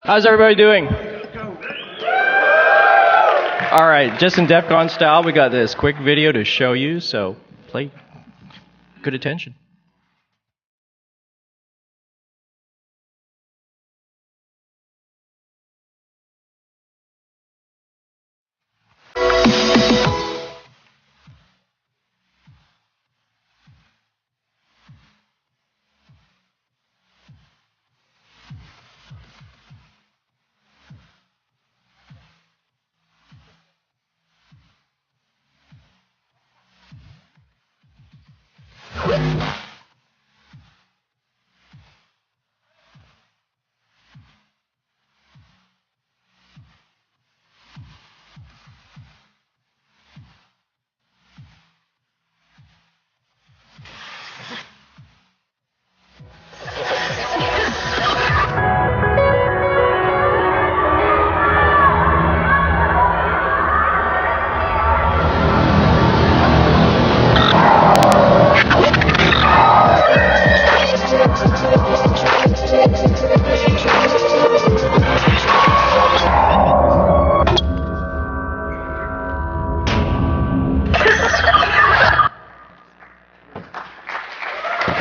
How's everybody doing? All right, just in Defcon style, we got this quick video to show you, so play good attention.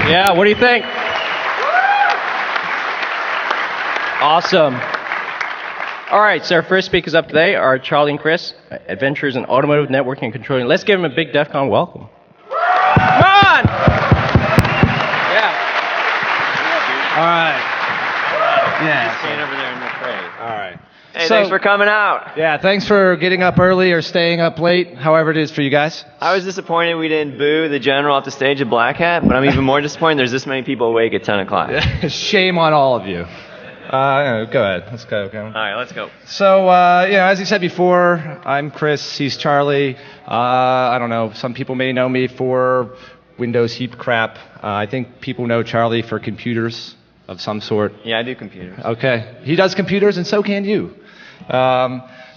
Yeah, what do you think? Awesome. All right, so our first speakers up today are Charlie and Chris, adventurers in automotive networking and controlling. Let's give them a big Defcon welcome. Come on! Yeah. All right. Yeah. Stand over there in the tray. All right. Hey, thanks for coming out. Yeah, thanks for getting up early or staying up late, however it is for you guys. I was disappointed we didn't boo the general off the stage at Black Hat, but I'm even more disappointed there's this many people awake at 10 o'clock. Shame on all of you. Go ahead. Let's go, Kevin. All right, let's go. So, as you said before, I'm Chris. He's Charlie. I don't know. Some people may know me for Windows heap crap. I think people know Charlie for computers of some sort. Yeah, I do computers. Okay. He does computers, and so can you.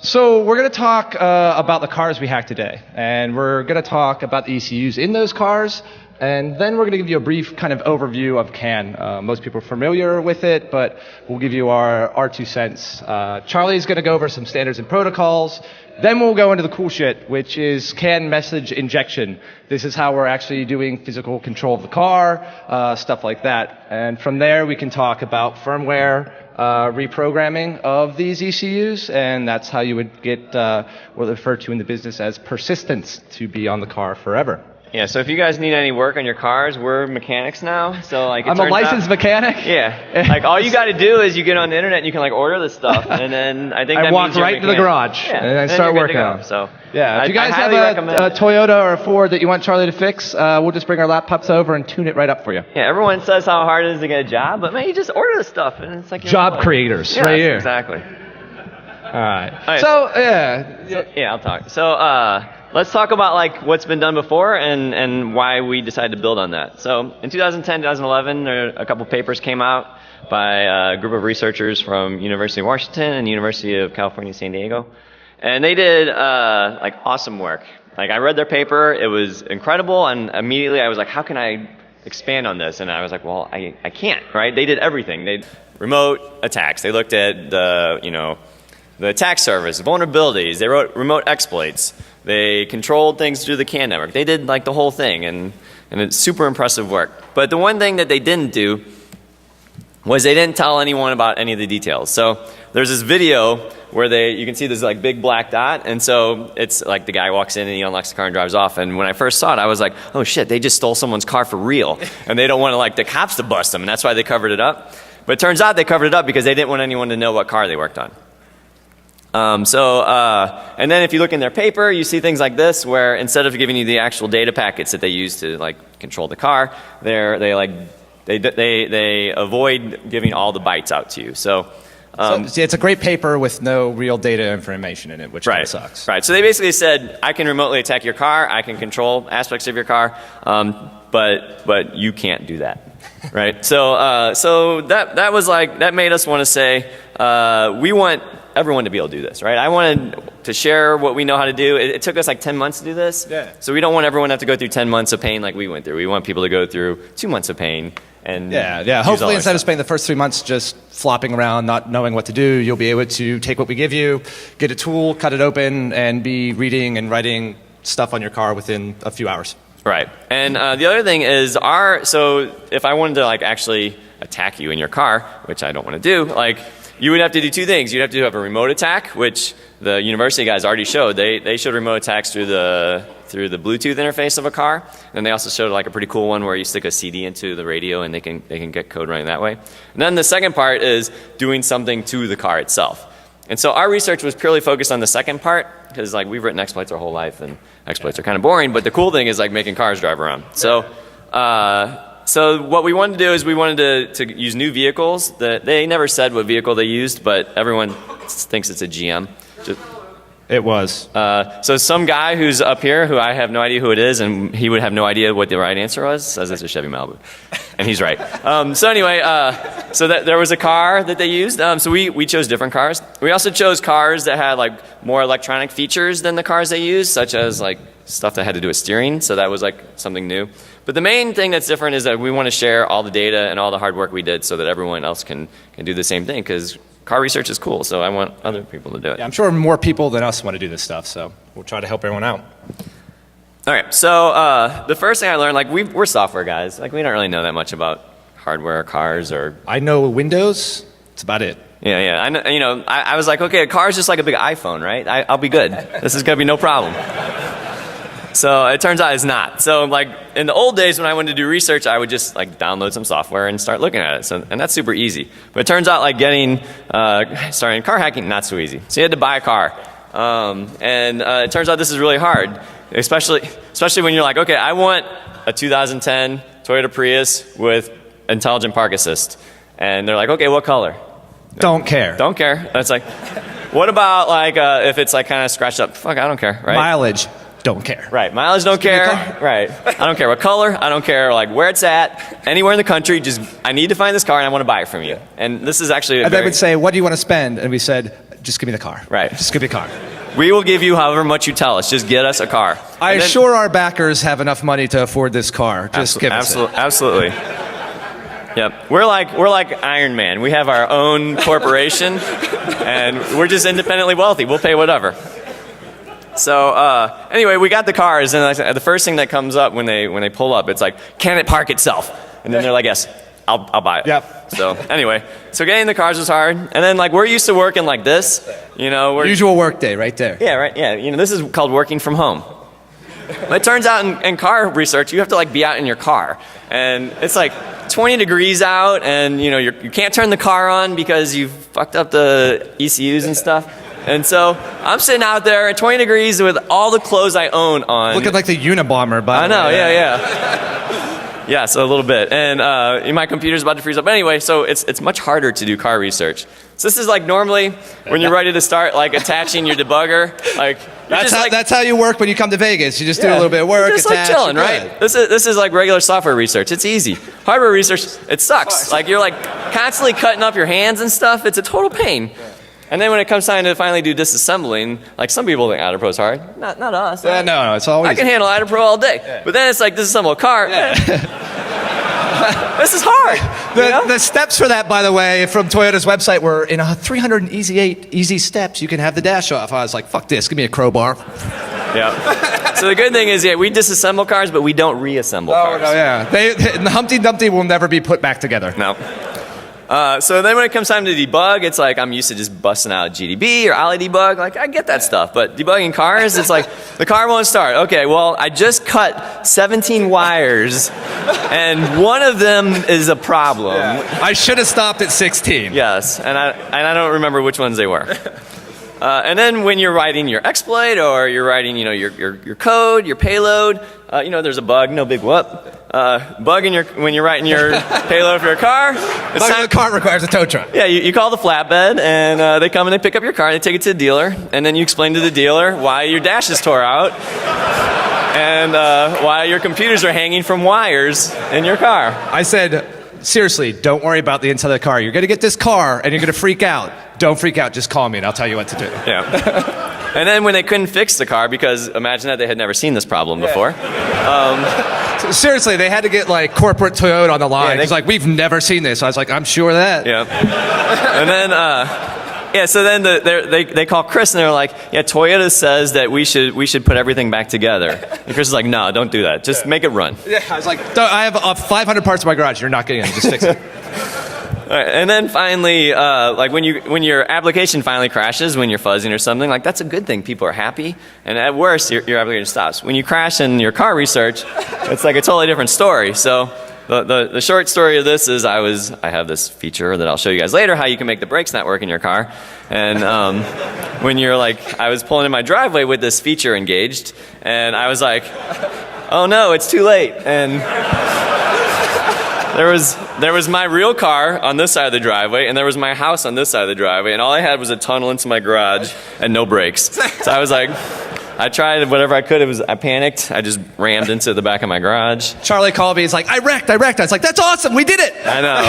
So we're going to talk about the cars we hacked today, and we're going to talk about the ECUs in those cars, and then we're going to give you a brief kind of overview of CAN. Most people are familiar with it, but we'll give you our 2 cents. Charlie's going to go over some standards and protocols. Then we'll go into the cool shit, which is CAN message injection. This is how we're actually doing physical control of the car, stuff like that. And from there, we can talk about firmware reprogramming of these ECUs, and that's how you would get what referred to in the business as persistence to be on the car forever. Yeah, so if you guys need any work on your cars, we're mechanics now. So like, I'm a licensed mechanic. Yeah, like all you got to do is you get on the internet and you can like order this stuff, and then I think that walk means you're right to the garage and I start working on it. So yeah, if you guys have a Toyota or a Ford that you want Charlie to fix, we'll just bring our laptops over and tune it right up for you. Yeah, everyone says how hard it is to get a job, but man, you just order this stuff and it's like job creators, yes, right here. Exactly. All right. So yeah, I'll talk. So let's talk about like what's been done before and why we decided to build on that. So in 2010, 2011, a couple papers came out by a group of researchers from University of Washington and University of California, San Diego, and they did like awesome work. Like I read their paper, it was incredible, and immediately I was like, how can I expand on this? And I was like, well, I can't, right? They did everything. They remote attacks. They looked at the attack surface, vulnerabilities. They wrote remote exploits. They controlled things through the CAN network. They did like the whole thing, and it's super impressive work. But the one thing that they didn't do was they didn't tell anyone about any of the details. So there's this video where you can see this like big black dot, and so it's like the guy walks in and he unlocks the car and drives off. And when I first saw it, I was like, oh shit, they just stole someone's car for real, and they don't want like the cops to bust them, and that's why they covered it up. But it turns out they covered it up because they didn't want anyone to know what car they worked on. And then if you look in their paper, you see things like this, where instead of giving you the actual data packets that they use to like control the car, they avoid giving all the bytes out to you. So it's a great paper with no real data information in it, which kind of sucks. Right. So they basically said, I can remotely attack your car, I can control aspects of your car, but you can't do that. Right. So that was like, that made us want to say, we want everyone to be able to do this, right? I wanted to share what we know how to do. It took us like 10 months to do this. Yeah. So we don't want everyone to have to go through 10 months of pain like we went through. We want people to go through 2 months of pain. And Hopefully, instead of spending the first 3 months just flopping around, not knowing what to do, you'll be able to take what we give you, get a tool, cut it open, and be reading and writing stuff on your car within a few hours. Right. And the other thing is so if I wanted to like actually attack you in your car, which I don't want to do, like you would have to do two things. You'd have to have a remote attack, which the university guys already showed. They showed remote attacks through the Bluetooth interface of a car. And they also showed like a pretty cool one where you stick a CD into the radio and they can get code running that way. And then the second part is doing something to the car itself. And so our research was purely focused on the second part, because like we've written exploits our whole life, and exploits are kind of boring. But the cool thing is like making cars drive around. So what we wanted to do is we wanted to use new vehicles. They never said what vehicle they used, but everyone thinks it's a GM. It was. So some guy who's up here, who I have no idea who it is, and he would have no idea what the right answer was, says it's a Chevy Malibu. And he's right. So anyway, there was a car that they used. So we chose different cars. We also chose cars that had like more electronic features than the cars they used, such as like stuff that had to do with steering. So that was like something new. But the main thing that's different is that we want to share all the data and all the hard work we did so that everyone else can do the same thing, because car research is cool, so I want other people to do it. Yeah, I'm sure more people than us want to do this stuff, so we'll try to help everyone out. All right, so the first thing I learned, like we're software guys. Like we don't really know that much about hardware, cars, or... I know Windows. That's about it. Yeah. I was like, okay, a car is just like a big iPhone, right? I'll be good. This is going to be no problem. So it turns out it's not. So like in the old days when I wanted to do research, I would just like download some software and start looking at it. And that's super easy. But it turns out like starting car hacking, not so easy. So you had to buy a car. It turns out this is really hard, especially when you're like, okay, I want a 2010 Toyota Prius with intelligent park assist. And they're like, okay, what color? Don't care. Don't care. That's like, what about like if it's like kind of scratched up? Fuck, I don't care, right? Mileage. Don't care. Right, mileage don't care. Right, I don't care what color. I don't care like where it's at. Anywhere in the country, just I need to find this car and I want to buy it from you. And this is actually. And they would say, "What do you want to spend?" And we said, "Just give me the car." Right. Just give me a car. We will give you however much you tell us. Just get us a car. I assure our backers have enough money to afford this car. Just give us it. Absolutely. Yep, we're like Iron Man. We have our own corporation, and we're just independently wealthy. We'll pay whatever. So anyway, we got the cars, and the first thing that comes up when they pull up, it's like, can it park itself? And then they're like, yes, I'll buy it. Yep. So anyway, so getting in the cars was hard, and then like we're used to working like this, usual work day right there. Yeah, right. Yeah, this is called working from home. But it turns out in car research, you have to like be out in your car, and it's like 20 degrees out, and you can't turn the car on because you've fucked up the ECUs and stuff. And so I'm sitting out there at 20 degrees with all the clothes I own on. Looking like the Unabomber, by the way. I know, yeah. Yeah, so a little bit. And my computer's about to freeze up. Anyway, so it's much harder to do car research. So this is like normally when you're ready to start like attaching your debugger, like that's how you work when you come to Vegas. You just do a little bit of work, just attach, like chilling, right? This is like regular software research. It's easy. Hardware research, it sucks. Like you're like constantly cutting up your hands and stuff. It's a total pain. And then when it comes time to finally do disassembling, like some people think Autopro's hard. Not us. No, it's always... I can handle Autopro all day. Yeah. But then it's like disassemble a car. Yeah. This is hard. The steps for that, by the way, from Toyota's website were in 388 easy steps, you can have the dash off. I was like, fuck this, give me a crowbar. Yeah. So the good thing is, we disassemble cars, but we don't reassemble cars. Oh, no, yeah. The Humpty Dumpty will never be put back together. No. So then when it comes time to debug, it's like I'm used to just busting out GDB or Ali debug. Like, I get that stuff. But debugging cars, it's like the car won't start. Okay, well, I just cut 17 wires, and one of them is a problem. Yeah. I should have stopped at 16. Yes, and I don't remember which ones they were. And then when you're writing your exploit or you're writing, your code, your payload, there's a bug, no big whoop. Bug when you're writing your payload for your car. The car requires a tow truck. Yeah, you call the flatbed, and they come and they pick up your car, and they take it to the dealer, and then you explain to the dealer why your dash is tore out, and why your computers are hanging from wires in your car. I said, seriously, don't worry about the inside of the car. You're going to get this car, and you're going to freak out. Don't freak out. Just call me, and I'll tell you what to do. Yeah. And then when they couldn't fix the car, because imagine that they had never seen this problem before. Seriously, they had to get like corporate Toyota on the line. Yeah, It's like, we've never seen this. I was like, I'm sure of that. Yeah. And then, so then they call Chris and they're like, yeah, Toyota says that we should put everything back together. And Chris is like, no, don't do that. Just make it run. Yeah, I was like, I have 500 parts in my garage. You're not getting them. Just fix it. All right, and then finally, like when your application finally crashes, when you're fuzzing or something, like that's a good thing. People are happy, and at worst, your application stops. When you crash in your car research, it's like a totally different story. So the short story of this is I have this feature that I'll show you guys later how you can make the brakes not work in your car. And when you're like, I was pulling in my driveway with this feature engaged, and I was like, oh no, it's too late. And there was my real car on this side of the driveway, and there was my house on this side of the driveway, and all I had was a tunnel into my garage and no brakes. So I was like, I tried whatever I could. I panicked. I just rammed into the back of my garage. Charlie called me. He's like, I wrecked. I was like, that's awesome. We did it. I know.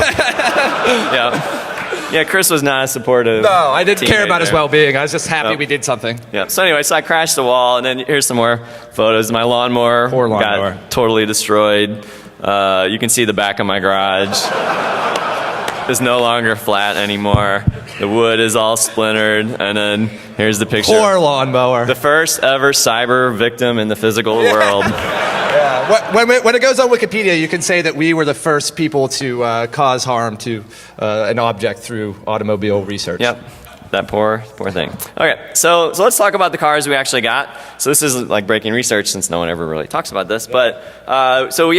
Yeah, Chris was not supportive. No, I didn't care about his there. well-being. I was just happy we did something. Yeah. So anyway, I crashed the wall, and then here's some more photos. My lawnmower Poor lawnmower. got totally destroyed. You can see the back of my garage. It's no longer flat anymore. The wood is all splintered, and then here's the picture. Poor lawnmower. The first ever cyber victim in the physical world. Yeah. When it goes on Wikipedia, you can say that we were the first people to cause harm to an object through automobile research. Yep. That poor thing. Okay, so let's talk about the cars we actually got. So this is like breaking research since no one ever really talks about this. But so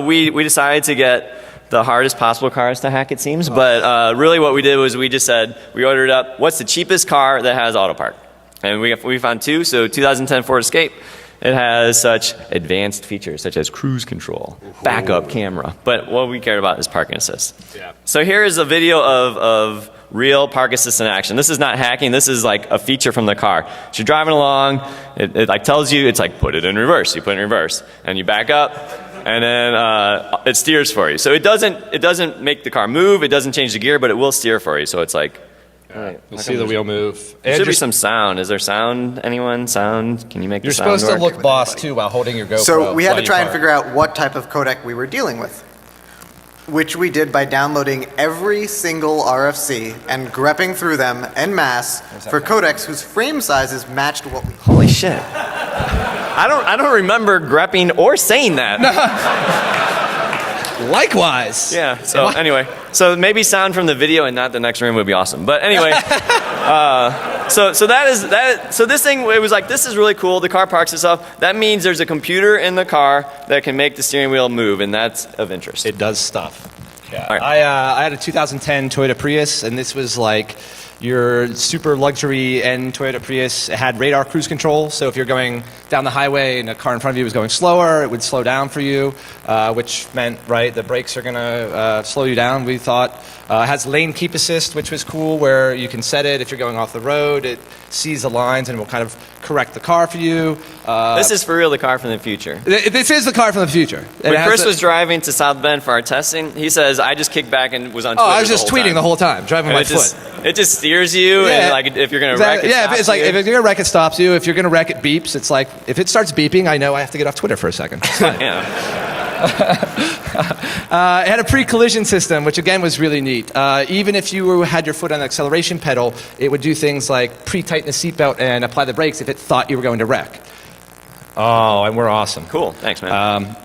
we decided to get the hardest possible cars to hack, it seems. But really what we did was we just said, we ordered up, what's the cheapest car that has auto park? And we found two. So 2010 Ford Escape. It has such advanced features such as cruise control, backup camera. But what we cared about is parking assist. Yeah. So here is a video of real park assist in action. This is not hacking. This is like a feature from the car. So you're driving along. It like tells you, it's like put it in reverse. You put it in reverse, and you back up, and then it steers for you. So it doesn't make the car move. It doesn't change the gear, but it will steer for you. So it's like. Right. You'll see the wheel move. There should be some sound. Is there sound? Anyone? Sound? Can you make the sound You're supposed work? to look boss, too, while holding your GoPro. So we had to try and figure out what type of codec we were dealing with, which we did by downloading every single RFC and grepping through them en masse for codecs whose frame sizes matched what we... Holy shit. I don't remember grepping or saying that. Likewise. Yeah. So anyway, so maybe sound from the video and not the next room would be awesome. But anyway, so that is that. So this thing, it was like, this is really cool. The car parks itself. That means there's a computer in the car that can make the steering wheel move, and that's of interest. It does stuff. Yeah. All right. I had a 2010 Toyota Prius, and this was like your super luxury end Toyota Prius. It had radar cruise control, so if you're going down the highway and a car in front of you was going slower, it would slow down for you, which meant, right, the brakes are going to slow you down, we thought. It has lane keep assist, which was cool, where you can set it if you're going off the road. It sees the lines and will kind of correct the car for you. This is for real the car from the future. This is the car from the future. When Chris was driving to South Bend for our testing, he says, I just kicked back and was on Twitter. I was just tweeting the whole time, driving my foot. It just steers you, and like if you're going to wreck it, yeah, it's like if you're going to wreck it, stops you. If you're going to wreck it, beeps. It's like if it starts beeping, I know I have to get off Twitter for a second. Yeah. It had a pre-collision system, which again was really neat. Even if you had your foot on the acceleration pedal, it would do things like pre-tighten the seatbelt and apply the brakes if it thought you were going to wreck. Oh, and we're awesome. Cool. Thanks, man.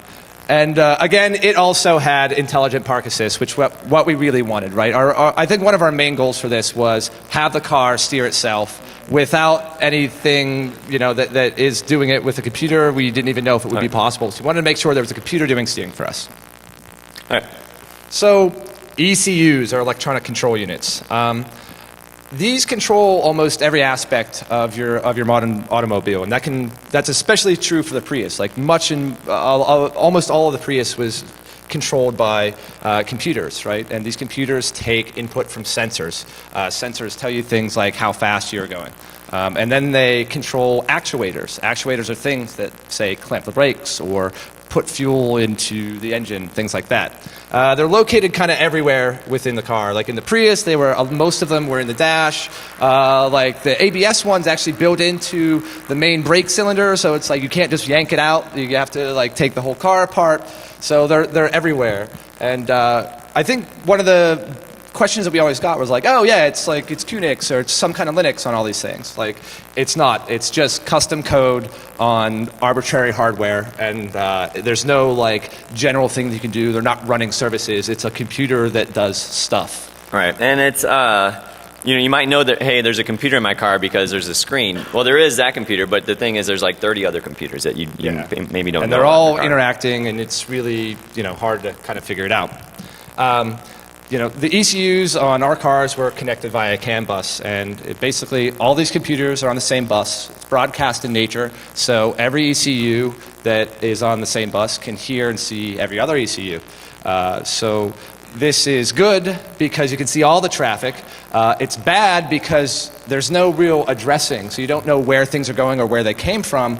And again, it also had intelligent park assist, which what we really wanted, right? I think one of our main goals for this was have the car steer itself without anything, that is doing it with a computer. We didn't even know if it would be possible. So we wanted to make sure there was a computer doing steering for us. All right. So ECUs, or electronic control units. These control almost every aspect of your modern automobile, and that's especially true for the Prius. Like almost all of the Prius was controlled by computers, right? And these computers take input from sensors. Sensors tell you things like how fast you're going. And then they control actuators. Actuators are things that, say, clamp the brakes or put fuel into the engine, things like that. They're located kind of everywhere within the car. Like in the Prius, most of them were in the dash. Like the ABS one's actually built into the main brake cylinder, so it's like you can't just yank it out. You have to like take the whole car apart. So they're everywhere. And I think one of the questions that we always got was like, oh yeah, it's Unix or it's some kind of Linux on all these things. Like, it's not. It's just custom code on arbitrary hardware, and there's no like general thing that you can do. They're not running services. It's a computer that does stuff. Right, and it's you might know that, hey, there's a computer in my car because there's a screen. Well, there is that computer, but the thing is, there's like 30 other computers that you maybe don't know. And they're all interacting, and it's really hard to kind of figure it out. The ECUs on our cars were connected via a CAN bus, and basically all these computers are on the same bus. It's broadcast in nature, so every ECU that is on the same bus can hear and see every other ECU. So this is good because you can see all the traffic. It's bad because there's no real addressing, so you don't know where things are going or where they came from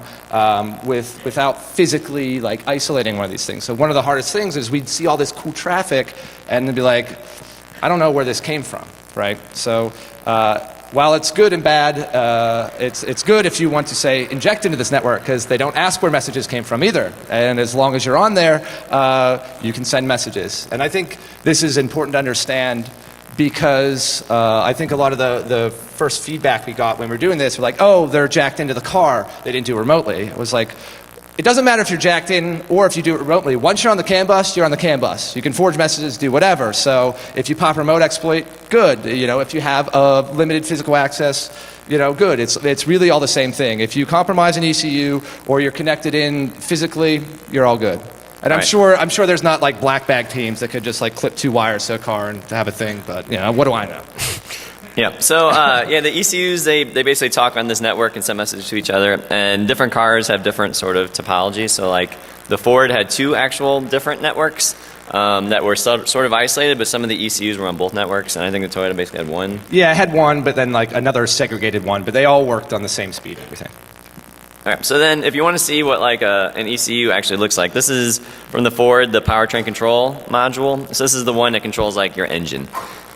without physically like isolating one of these things. So one of the hardest things is we'd see all this cool traffic and then be like, I don't know where this came from, right? So while it's good and bad, it's good if you want to, say, inject into this network, because they don't ask where messages came from either. And as long as you're on there, you can send messages. And I think this is important to understand because I think a lot of the first feedback we got when we were doing this were like, oh, they're jacked into the car. They didn't do it remotely. It was like, it doesn't matter if you're jacked in or if you do it remotely. Once you're on the CAN bus, you're on the CAN bus. You can forge messages, do whatever. So if you pop a remote exploit, good. If you have a limited physical access, good. It's really all the same thing. If you compromise an ECU or you're connected in physically, you're all good. And I'm sure there's not like black bag teams that could just like clip 2 wires to a car and have a thing. But what do I know? Yeah. So the ECUs they basically talk on this network and send messages to each other, and different cars have different sort of topology. So like the Ford had 2 actual different networks that were sort of isolated, but some of the ECUs were on both networks, and I think the Toyota basically had 1. Yeah, it had 1, but then like another segregated one, but they all worked on the same speed and everything. All right, so then if you want to see what like an ECU actually looks like, this is from the Ford, the powertrain control module. So this is the one that controls like your engine.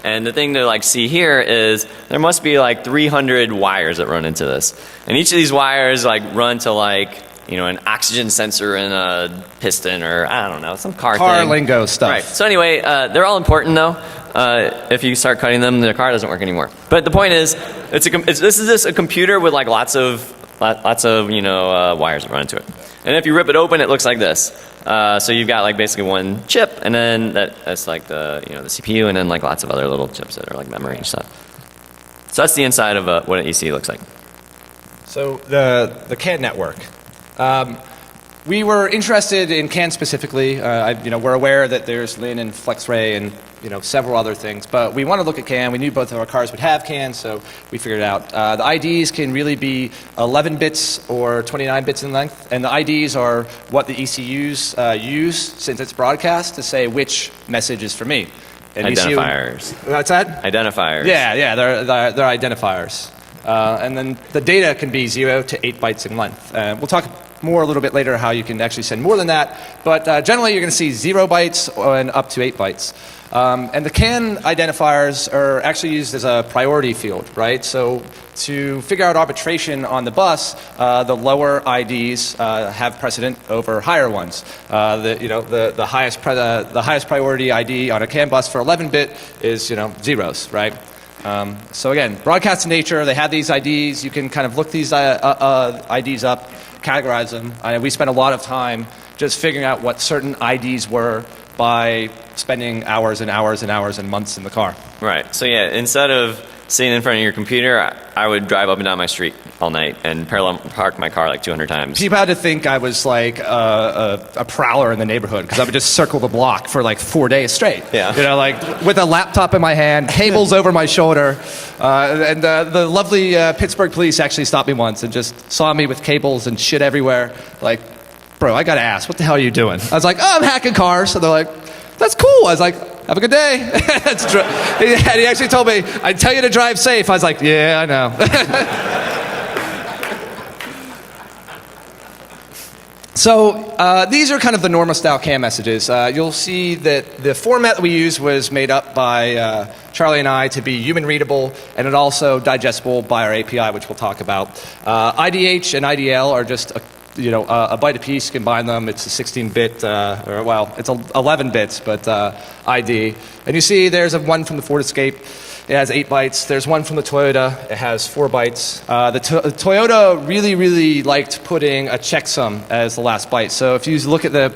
And the thing to like see here is there must be like 300 wires that run into this. And each of these wires like run to like, an oxygen sensor and a piston, or I don't know, some car thing. Lingo stuff. Right. So anyway, they're all important though. If you start cutting them, the car doesn't work anymore. But the point is, this is just a computer with like lots of wires that run into it. And if you rip it open, it looks like this. So you've got like basically one chip, and then that's like the the CPU, and then like lots of other little chips that are like memory and stuff. So that's the inside of what an ECU looks like. So the CAN network. We were interested in CAN specifically. We're aware that there's Lin and FlexRay and several other things, but we want to look at CAN. We knew both of our cars would have CAN, so we figured it out. The IDs can really be 11 bits or 29 bits in length, and the IDs are what the ECUs use since it's broadcast to say which message is for me. And Identifiers. What's that? Identifiers. Yeah, they're identifiers. And then the data can be 0 to 8 bytes in length. We'll talk more a little bit later how you can actually send more than that, but generally you're going to see 0 bytes and up to 8 bytes. And the CAN identifiers are actually used as a priority field, right? So to figure out arbitration on the bus, the lower IDs have precedent over higher ones. The highest priority ID on a CAN bus for 11-bit is zeros, right? So again, broadcast in nature, they have these IDs. You can kind of look these IDs up, categorize them. We spent a lot of time just figuring out what certain IDs were by spending hours and hours and hours and months in the car. Right. So yeah, instead of sitting in front of your computer, I would drive up and down my street all night and parallel park my car like 200 times. People had to think I was like a prowler in the neighborhood because I would just circle the block for like 4 days straight. Yeah. Like with a laptop in my hand, cables over my shoulder. And the lovely Pittsburgh police actually stopped me once and just saw me with cables and shit everywhere. Like, bro, I got to ask, what the hell are you doing? I was like, oh, I'm hacking cars. So they're like, that's cool. I was like, have a good day. And he actually told me, I'd tell you to drive safe. I was like, yeah, I know. So these are kind of the normal style CAN messages. You'll see that the format that we use was made up by Charlie and I to be human readable, and it also digestible by our API, which we'll talk about. IDH and IDL are just a byte apiece. Combine them, it's a 16-bit, it's 11 bits, but ID. And you see there's one from the Ford Escape. It has 8 bytes. There's one from the Toyota. It has 4 bytes. The Toyota really liked putting a checksum as the last byte. So if you look at the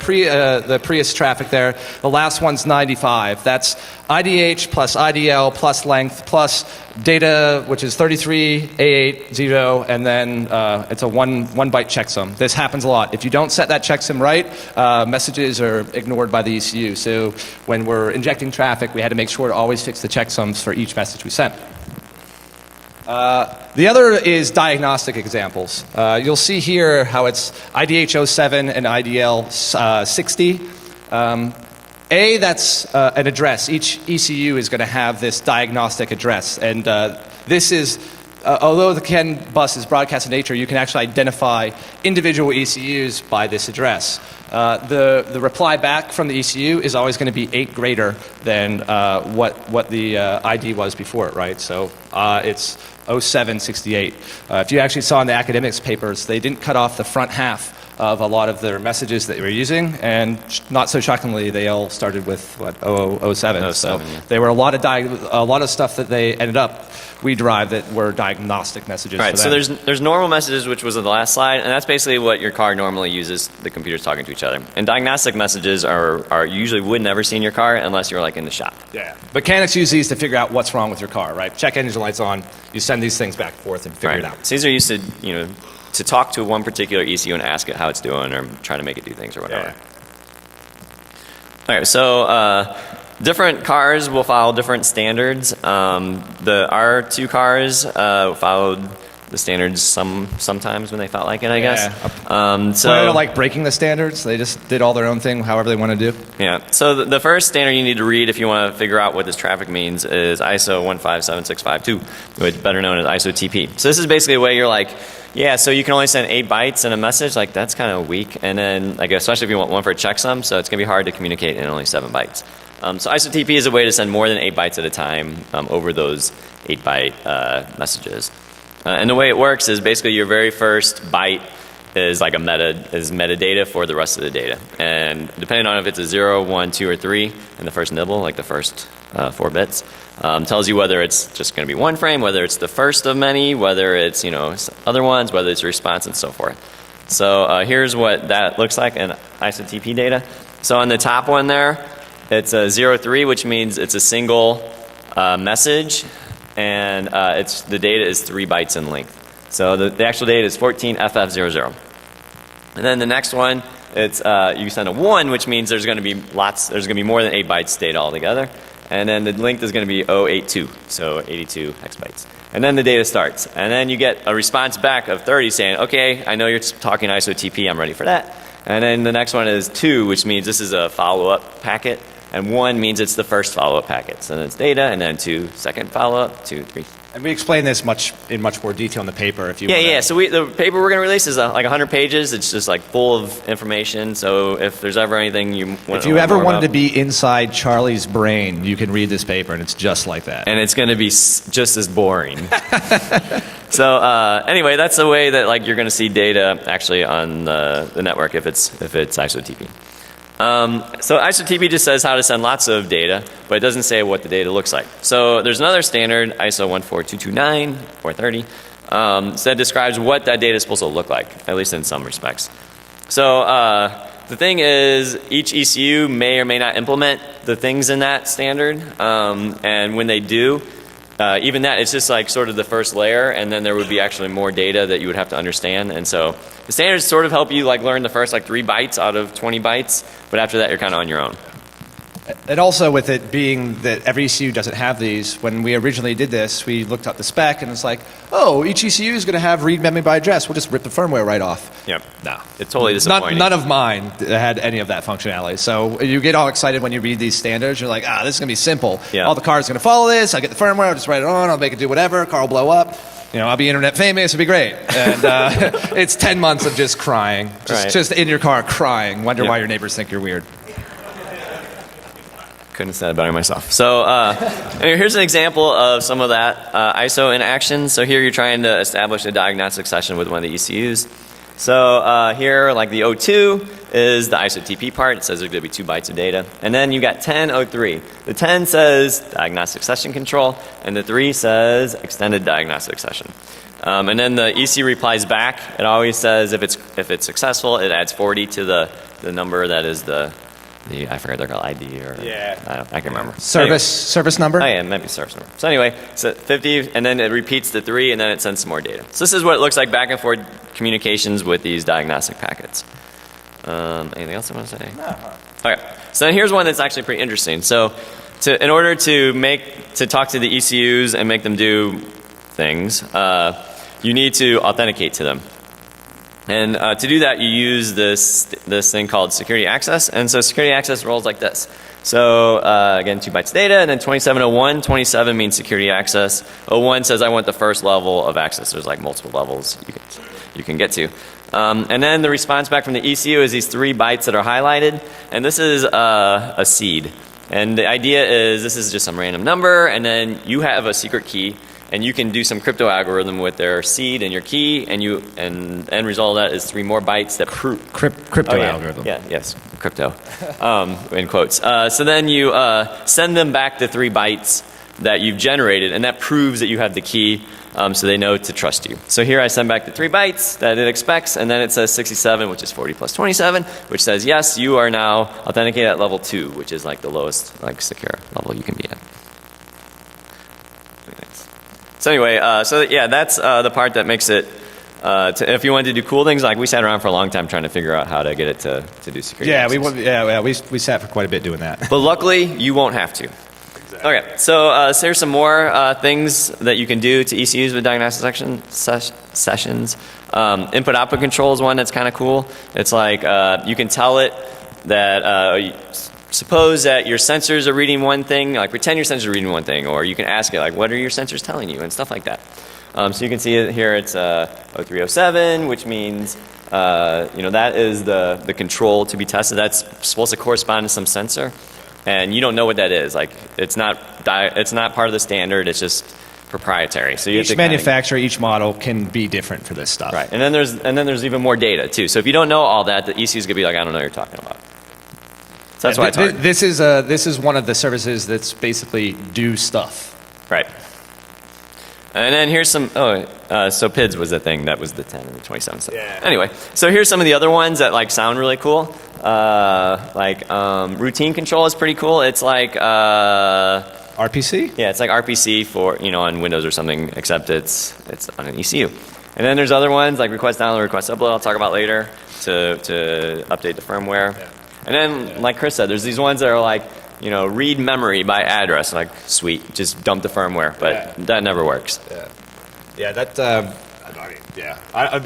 Prius traffic there, the last one's 95. That's IDH plus IDL plus length plus data, which is 33, A8, 0, and then it's a one byte checksum. This happens a lot. If you don't set that checksum right, messages are ignored by the ECU. So when we're injecting traffic, we had to make sure to always fix the checksums for each message we sent. The other is diagnostic examples. You'll see here how it's IDH 07 and IDL 60. That's an address. Each ECU is going to have this diagnostic address. And this is, although the CAN bus is broadcast in nature, you can actually identify individual ECUs by this address. The reply back from the ECU is always going to be 8 greater than what the ID was before it, right? So it's 0768. If you actually saw in the academics papers, they didn't cut off the front half of a lot of their messages that they were using, and not so shockingly, they all started with 0007. So there were a lot of stuff that they ended up we derived that were diagnostic messages. Right. For them. So there's normal messages, which was in the last slide, and that's basically what your car normally uses. The computers talking to each other. And diagnostic messages are you usually would never see in your car unless you're like in the shop. Yeah. Mechanics use these to figure out what's wrong with your car, right? Check engine lights on. You send these things back and forth and figure it out. So these are used to to talk to one particular ECU and ask it how it's doing or trying to make it do things or whatever. Yeah. Okay, so different cars will follow different standards. Our 2 cars followed the standards sometimes when they felt like it, I guess. So they don't like breaking the standards. They just did all their own thing, however they want to do. Yeah. So the first standard you need to read if you want to figure out what this traffic means is ISO 157652, which is better known as ISO TP. So this is basically a way you're like, yeah, so you can only send 8 bytes in a message. Like, that's kind of weak. And then, like, especially if you want one for a checksum, so it's going to be hard to communicate in only 7 bytes. So ISO TP is a way to send more than 8 bytes at a time over those 8-byte messages. And the way it works is basically your very first byte is like metadata for the rest of the data. And depending on if it's a 0, 1, 2, or 3 in the first nibble, like the first 4 bits, tells you whether it's just going to be one frame, whether it's the first of many, whether it's other ones, whether it's a response, and so forth. So here's what that looks like in ISO TP data. So on the top one there, it's a 03, which means it's a single message, and the data is 3 bytes in length. So the actual data is 14FF00. And then the next one, it's you send a 1, which means there's going to be more than 8 bytes data altogether. And then the length is going to be 082, so 82 hexabytes. And then the data starts. And then you get a response back of 30 saying, okay, I know you're talking ISO TP, I'm ready for that. And then the next one is 2, which means this is a follow-up packet. And 1 means it's the first follow-up packet. So then it's data, and then 2, second follow-up, 2, 3. And we explain this in much more detail in the paper if you want. Yeah. So the paper we're going to release is like 100 pages. It's just like full of information. So if there's ever anything you want to If you ever wanted to be inside Charlie's brain, you can read this paper, and it's just like that. And it's going to be just as boring. So anyway, that's the way that like you're going to see data actually on the network if it's ISO TP. So ISO TP just says how to send lots of data, but it doesn't say what the data looks like. So there's another standard, ISO 14229 or 30, that describes what that data is supposed to look like, at least in some respects. So the thing is, each ECU may or may not implement the things in that standard, and when they do, even that, it's just like sort of the first layer, and then there would be actually more data that you would have to understand. And so the standards sort of help you like learn the first like 3 bytes out of 20 bytes, but after that you're kind of on your own. And also with it being that every ECU doesn't have these, when we originally did this, we looked up the spec and it's like, oh, each ECU is going to have read memory by address. We'll just rip the firmware right off. Yep. No. It's totally disappointing. None of mine had any of that functionality. So you get all excited when you read these standards. You're like, this is going to be simple. Yeah. All the cars are going to follow this. I get the firmware. I'll just write it on. I'll make it do whatever. Car will blow up. I'll be internet famous, it'll be great. And it's 10 months of just crying, just in your car crying, wonder why your neighbors think you're weird. Couldn't have said it better myself. So here's an example of some of that ISO in action. So here you're trying to establish a diagnostic session with one of the ECUs. So here, like the O2 is the ISO TP part. It says there's going to be 2 bytes of data. And then you got 10.03. The 10 says diagnostic session control, and the 3 says extended diagnostic session. And then the EC replies back. It always says if it's successful, it adds 40 to the number that is the I forget they're called ID or I can remember. Service number? Oh yeah, it might be service number. So anyway, so 50, and then it repeats the 3, and then it sends some more data. So this is what it looks like back and forth communications with these diagnostic packets. Anything else I want to say? No. Okay. So then here's one that's actually pretty interesting. So in order to talk to the ECUs and make them do things, you need to authenticate to them. And to do that, you use this thing called security access. And so security access rolls like this. So again, 2 bytes data, and then 2701. 27 means security access. 01 says I want the first level of access. There's like multiple levels you can get to. And then the response back from the ECU is these 3 bytes that are highlighted. And this is a seed. And the idea is this is just some random number, and then you have a secret key. And you can do some crypto algorithm with their seed and your key, and end result of that is 3 more bytes that crypto algorithm. Yeah, yes, crypto, in quotes. So then you send them back the 3 bytes that you've generated, and that proves that you have the key, so they know to trust you. So here I send back the 3 bytes that it expects, and then it says 67, which is 40 plus 27, which says yes, you are now authenticated at level 2, which is like the lowest secure level you can be at. So anyway, that's the part that makes it, if you wanted to do cool things, like we sat around for a long time trying to figure out how to get it to do security. Yeah, we sat for quite a bit doing that. But luckily, you won't have to. Exactly. Okay, so here's some more things that you can do to ECUs with diagnostic sessions. Input-output control is one that's kind of cool. It's like you can tell it that suppose that your sensors are reading one thing, like pretend your sensors are reading one thing, or you can ask it like, what are your sensors telling you, and stuff like that. So you can see it here, it's 0307, which means that is the control to be tested. That's supposed to correspond to some sensor, and you don't know what that is. Like it's not part of the standard. It's just proprietary. So you each manufacturer, each model can be different for this stuff. Right, and then there's even more data too. So if you don't know all that, the ECU is gonna be like, I don't know what you're talking about. So that's why it's hard. This is one of the services that's basically do stuff. Right. And then here's some, so PIDs was the thing, that was the 10 and the 27 stuff. Yeah. Anyway, so here's some of the other ones that sound really cool. Routine control is pretty cool. It's like RPC? Yeah, it's like RPC for, on Windows or something, except it's on an ECU. And then there's other ones like request download, request upload, I'll talk about later, to update the firmware. Yeah. And then, like Chris said, there's these ones that are like, read memory by address. Like, sweet, just dump the firmware. But that never works. Yeah, that,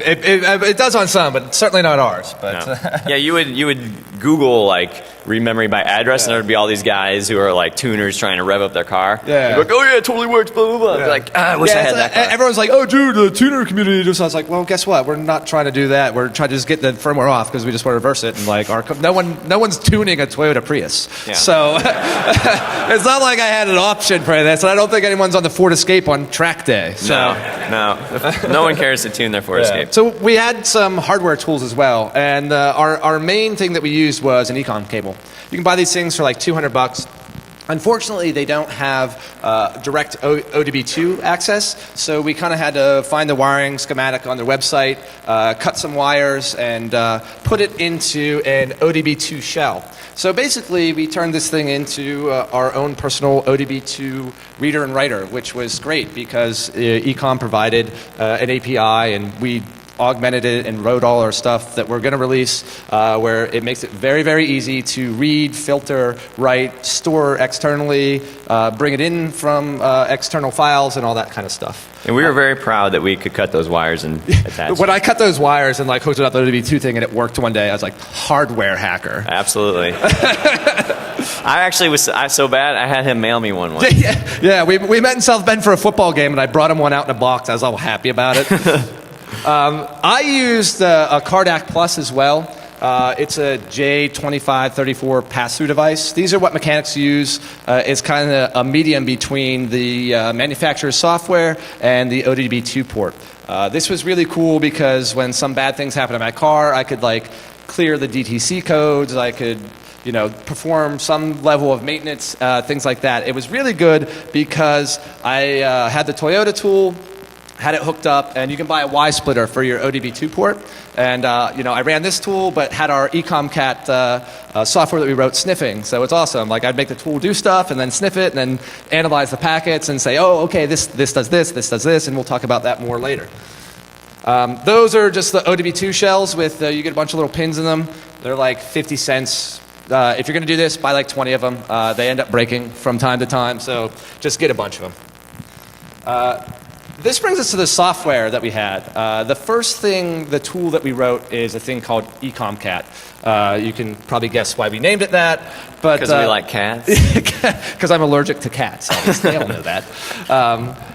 it does on some, but certainly not ours. But no. Yeah, you would Google read memory by address, and there would be all these guys who are tuners trying to rev up their car. Yeah. Like, oh yeah, it totally works. Blah blah blah. Yeah. Like, I wish I had that car. Everyone's like, oh dude, the tuner community. So I was like, well, guess what? We're not trying to do that. We're trying to just get the firmware off because we just want to reverse it. And no one's tuning a Toyota Prius. Yeah. So it's not like I had an option for this, and I don't think anyone's on the Ford Escape on track day. So. No one cares to tune their Ford Escape. So we had some hardware tools as well, and our main thing that we used was an econ cable. You can buy these things for like $200. Unfortunately, they don't have direct ODB2 access, so we kind of had to find the wiring schematic on their website, cut some wires, and put it into an ODB2 shell. So basically, we turned this thing into our own personal ODB2 reader and writer, which was great because Ecom provided an API, and we augmented it and wrote all our stuff that we're going to release, where it makes it very, very easy to read, filter, write, store externally, bring it in from external files, and all that kind of stuff. And we were very proud that we could cut those wires and attach. When I cut those wires and like hooked it up to the ODB2 thing and it worked one day, I was like, hardware hacker. Absolutely. I actually was so bad, I had him mail me one. Yeah, we met in South Bend for a football game, and I brought him one out in a box. I was all happy about it. I used a Cardac Plus as well. It's a J2534 pass-through device. These are what mechanics use. It's kind of a medium between the manufacturer's software and the ODB2 port. This was really cool because when some bad things happen to my car, I could like clear the DTC codes. I could perform some level of maintenance, things like that. It was really good because I had the Toyota tool, had it hooked up, and you can buy a Y-splitter for your ODB2 port. And I ran this tool, but had our ecomcat software that we wrote sniffing. So it's awesome. Like I'd make the tool do stuff, and then sniff it, and then analyze the packets, and say, oh, okay, this does this, and we'll talk about that more later. Those are just the ODB2 shells with you get a bunch of little pins in them. They're like 50 cents. If you're going to do this, buy like 20 of them. They end up breaking from time to time, so just get a bunch of them. This brings us to the software that we had. The first thing, the tool that we wrote is a thing called ecomcat. You can probably guess why we named it that. Because we like cats? Because I'm allergic to cats. Obviously, they all know that.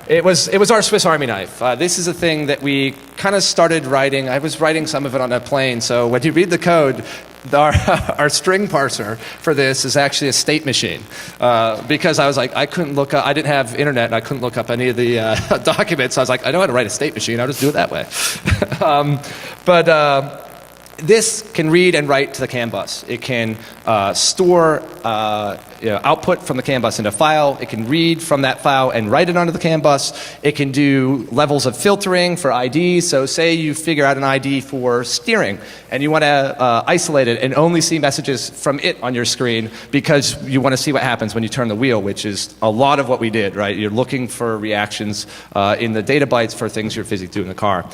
It was our Swiss Army knife. This is a thing that we kind of started writing. I was writing some of it on a plane, so when you read the code, our string parser for this is actually a state machine. Because I was like, I couldn't look up, I didn't have internet, and I couldn't look up any of the documents. So I was like, I know how to write a state machine, I'll just do it that way. This can read and write to the CAN bus. It can store output from the CAN bus into a file. It can read from that file and write it onto the CAN bus. It can do levels of filtering for IDs. So say you figure out an ID for steering, and you want to isolate it and only see messages from it on your screen because you want to see what happens when you turn the wheel, which is a lot of what we did, right? You're looking for reactions in the data bytes for things you're physically doing in the car.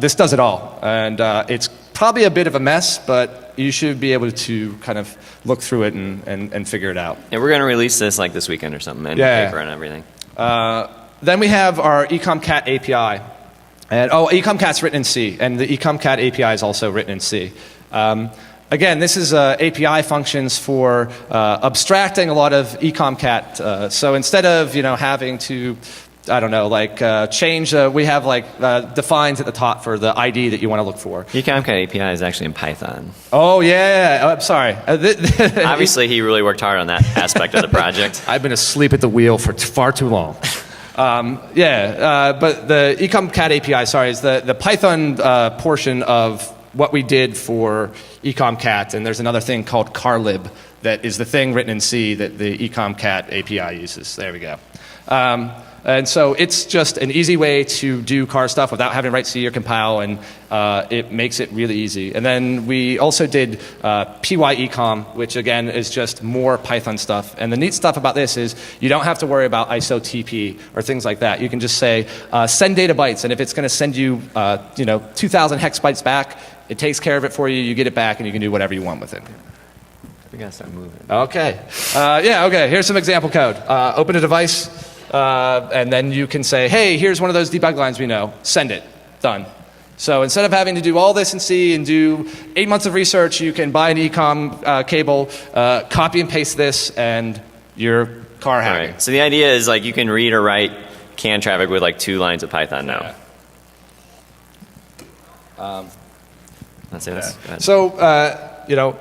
This does it all, and it's probably a bit of a mess, but you should be able to kind of look through it and figure it out. Yeah, we're going to release this like this weekend or something, and paper and everything. Then we have our ecomcat API. And ecomcat's written in C, and the ecomcat API is also written in C. Again, this is API functions for abstracting a lot of ecomcat. So instead of having to change. We have defines at the top for the ID that you want to look for. Ecomcat API is actually in Python. Oh yeah. I'm sorry. Obviously, he really worked hard on that aspect of the project. I've been asleep at the wheel for far too long. But the ecomcat API, is the Python portion of what we did for ecomcat, and there's another thing called carlib that is the thing written in C that the ecomcat API uses. There we go. And so it's just an easy way to do car stuff without having to write C or compile, and it makes it really easy. And then we also did pyecom, which again is just more Python stuff. And the neat stuff about this is you don't have to worry about ISO-TP or things like that. You can just say send data bytes, and if it's going to send you 2,000 hex bytes back, it takes care of it for you. You get it back, and you can do whatever you want with it. We gotta start moving. Okay. Okay. Here's some example code. Open a device. And then you can say, hey, here's one of those debug lines we know. Send it. Done. So instead of having to do all this in C and do 8 months of research, you can buy an ecom cable, copy and paste this, and your car hacking. Right. So the idea is you can read or write CAN traffic with 2 lines of Python now. That's it. Yeah. So,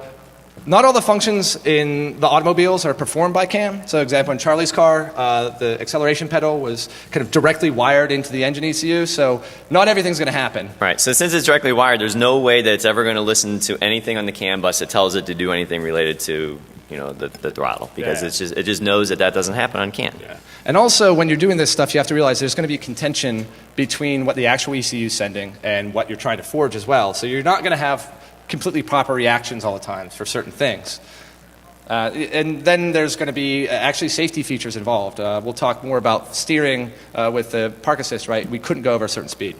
not all the functions in the automobiles are performed by CAN. So, example, in Charlie's car, the acceleration pedal was kind of directly wired into the engine ECU. So, not everything's going to happen. Right. So, since it's directly wired, there's no way that it's ever going to listen to anything on the CAN bus that tells it to do anything related to, the throttle, because it just knows that doesn't happen on CAN. Yeah. And also, when you're doing this stuff, you have to realize there's going to be contention between what the actual ECU is sending and what you're trying to forge as well. So, you're not going to have completely proper reactions all the time for certain things. And then there's going to be actually safety features involved. We'll talk more about steering with the park assist, right? We couldn't go over a certain speed.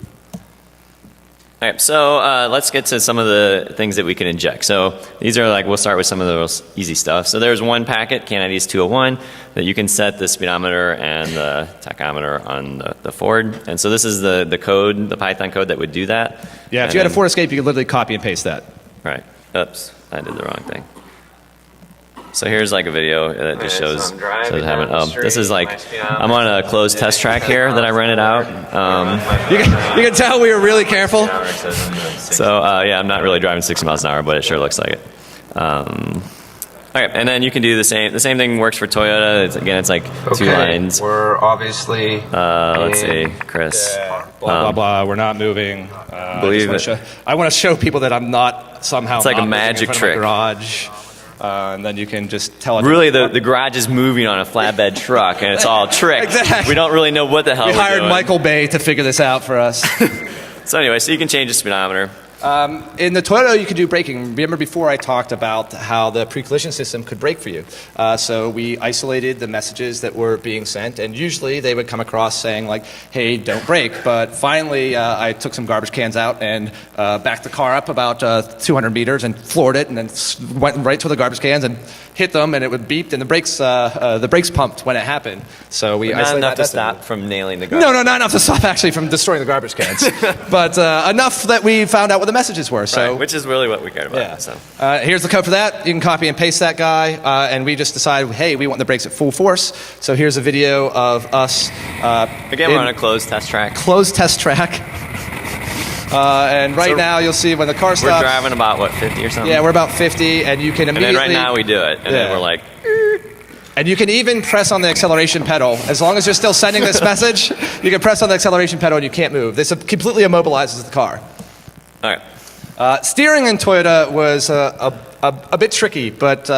All right, so let's get to some of the things that we can inject. So these are like, we'll start with some of the most easy stuff. So there's one packet, CAN-IDs 201, that you can set the speedometer and the tachometer on the Ford. And so this is the code, the Python code that would do that. Yeah, if you had a Ford Escape, you could literally copy and paste that. Right. Oops, I did the wrong thing. So here's like a video that just shows. This is like, I'm on a closed test track here that I rented out. You can tell we were really careful. So yeah, I'm not really driving 60 miles an hour, but it sure looks like it. Okay, and then you can do the same. The same thing works for Toyota. It's like 2 lines. We're obviously. Let's see, Chris. Yeah, blah blah blah. We're not moving. Believe it. I want to show people that I'm not somehow. It's like not a magic trick. Garage. And then you can just tell it. Really, the garage is moving on a flatbed truck, and it's all tricked. Exactly. We don't really know what the hell we're doing. We hired Michael Bay to figure this out for us. So anyway, so you can change the speedometer. In the Toyota, you could do braking. Remember before I talked about how the pre-collision system could brake for you. So we isolated the messages that were being sent, and usually they would come across saying like, hey, don't brake. But finally, I took some garbage cans out and backed the car up about 200 meters and floored it, and then went right to the garbage cans and hit them, and it would beep, and the brakes pumped when it happened. So we isolated not enough that to stop from nailing the garbage. No, not enough to stop actually from destroying the garbage cans, but enough that we found out what the messages were. So, right, which is really what we cared about. Yeah. So. Here's the code for that. You can copy and paste that guy, and we just decided, hey, we want the brakes at full force. So here's a video of us. Again, we're on a closed test track. Closed test track. And right now, you'll see when the car stops. We're driving about, what, 50 or something? Yeah, we're about 50, and you can immediately... And then right now we do it, and then we're like... And you can even press on the acceleration pedal. As long as you're still sending this message, you can press on the acceleration pedal and you can't move. This completely immobilizes the car. All right. Steering in Toyota was a bit tricky, but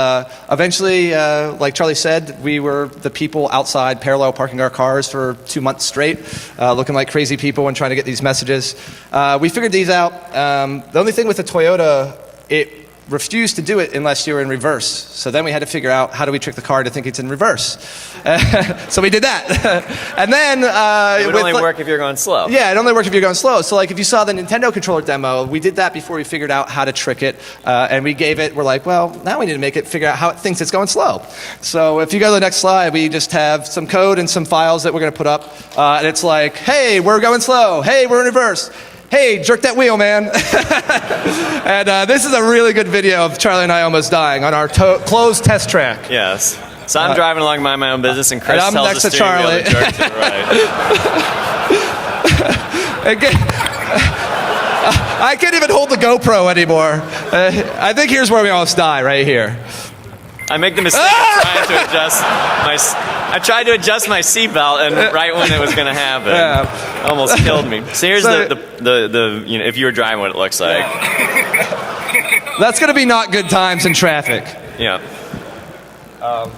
eventually, like Charlie said, we were the people outside parallel parking our cars for 2 months straight, looking like crazy people and trying to get these messages. We figured these out. The only thing with the Toyota, it refused to do it unless you were in reverse. So then we had to figure out how do we trick the car to think it's in reverse. So we did that. And then... it would only work if you're going slow. Yeah, it only worked if you're going slow. So like if you saw the Nintendo controller demo, we did that before we figured out how to trick it. And we gave it, we're like, well, now we need to make it figure out how it thinks it's going slow. So if you go to the next slide, we just have some code and some files that we're going to put up. And it's like, hey, we're going slow. Hey, we're in reverse. Hey, jerk that wheel, man. And this is a really good video of Charlie and I almost dying on our closed test track. Yes. So I'm driving along my own business, and Chris and I'm tells next the to steering Charlie. wheel to jerk to the right. I can't even hold the GoPro anymore. I think here's where we almost die, right here. I make the mistake of trying to adjust I tried to adjust my seatbelt, and right when it was going to happen, it almost killed me. So here's the you know, if you were driving, what it looks like. That's going to be not good times in traffic. Yeah. All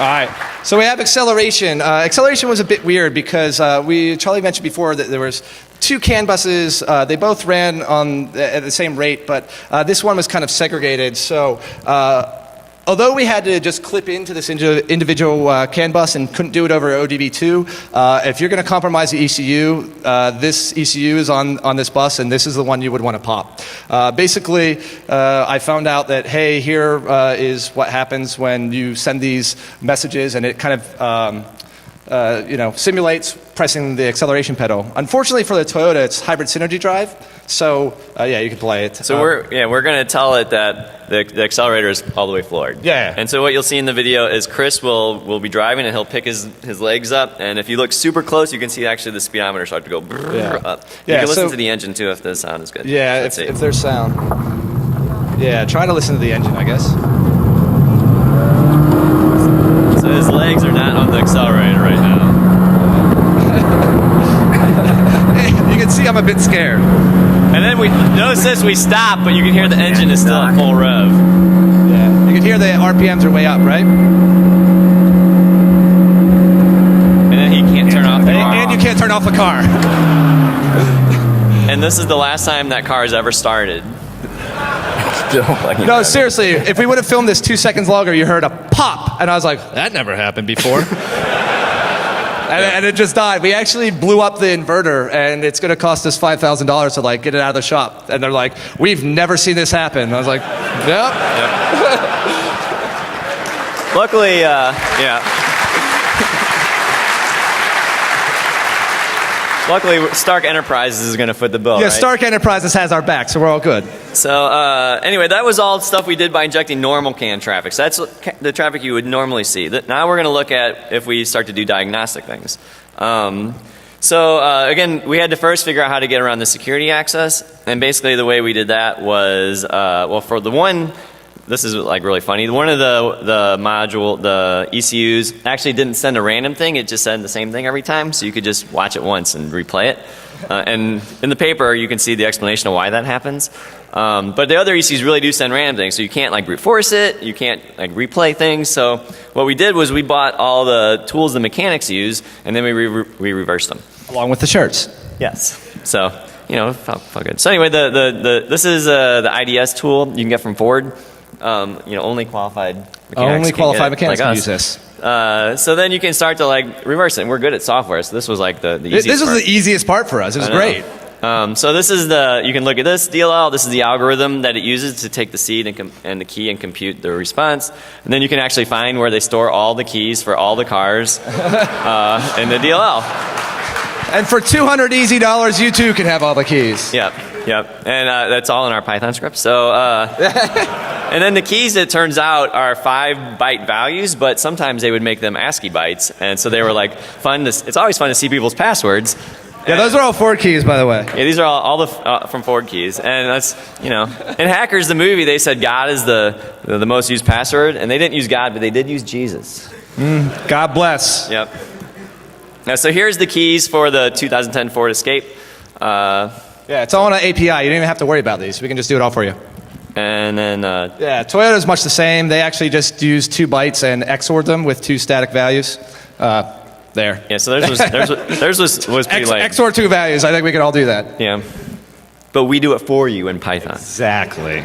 right. So we have acceleration. Acceleration was a bit weird because Charlie mentioned before that there was 2 CAN buses. They both ran at the same rate, but this one was kind of segregated. So although we had to just clip into this individual CAN bus and couldn't do it over ODB2, if you're going to compromise the ECU, this ECU is on this bus, and this is the one you would want to pop. Basically, I found out that, hey, here is what happens when you send these messages, and it kind of simulates pressing the acceleration pedal. Unfortunately for the Toyota, it's hybrid synergy drive, so yeah, you can play it. So we're going to tell it that the accelerator is all the way floored. Yeah. And so what you'll see in the video is Chris will be driving, and he'll pick his legs up, and if you look super close, you can see actually the speedometer start to go up. You can listen to the engine too if the sound is good. Yeah, if there's sound. Yeah, try to listen to the engine, I guess. So his legs are not on the accelerator right now. You can see I'm a bit scared. And then notice this, we stop, but you can hear the engine is still at full rev. Yeah, you can hear the RPMs are way up, right? And then he can't turn off the car. And you can't turn off the car. And this is the last time that car has ever started. Still fucking No, driving. seriously, if we would have filmed this 2 seconds longer, you heard a pop, and I was like, that never happened before. And it just died. We actually blew up the inverter, and it's going to cost us $5,000 to like get it out of the shop. And they're like, we've never seen this happen. And I was like, yep. Luckily, yeah. Luckily, Stark Enterprises is going to foot the bill, Yeah, right? Stark Enterprises has our back, so we're all good. So anyway, that was all stuff we did by injecting normal CAN traffic. So that's the traffic you would normally see. Now we're going to look at if we start to do diagnostic things. Again, we had to first figure out how to get around the security access. And basically the way we did that was, for the one, this is like really funny. One of the ECUs actually didn't send a random thing. It just sent the same thing every time. So you could just watch it once and replay it. And in the paper, you can see the explanation of why that happens. But the other ECUs really do send random things. So you can't like brute force it. You can't like replay things. So what we did was we bought all the tools the mechanics use, and then we reversed them. Along with the shirts. Yes. So, felt good. So anyway, this is the IDS tool you can get from Ford. Only qualified mechanics can use this. So then you can start to like reverse it. And we're good at software, so this was like the easiest This was part. the easiest part for us. It was great. So this is you can look at this DLL. This is the algorithm that it uses to take the seed and the key and compute the response. And then you can actually find where they store all the keys for all the cars in the DLL. And for $200 easy, you too can have all the keys. Yep. And that's all in our Python script. So, and then the keys, it turns out, are 5-byte values, but sometimes they would make them ASCII bytes. And so they were like it's always fun to see people's passwords. Yeah, those are all Ford keys, by the way. Yeah, these are all from Ford keys. And that's, in Hackers, the movie, they said God is the most used password. And they didn't use God, but they did use Jesus. God bless. Yep. Now, so here's the keys for the 2010 Ford Escape. Yeah, it's all on an API. You don't even have to worry about these. We can just do it all for you. And then... yeah, Toyota's much the same. They actually just use 2 bytes and XORed them with 2 static values. There. Yeah, so theirs was pretty lame. XOR 2 values. I think we can all do that. Yeah. But we do it for you in Python. Exactly.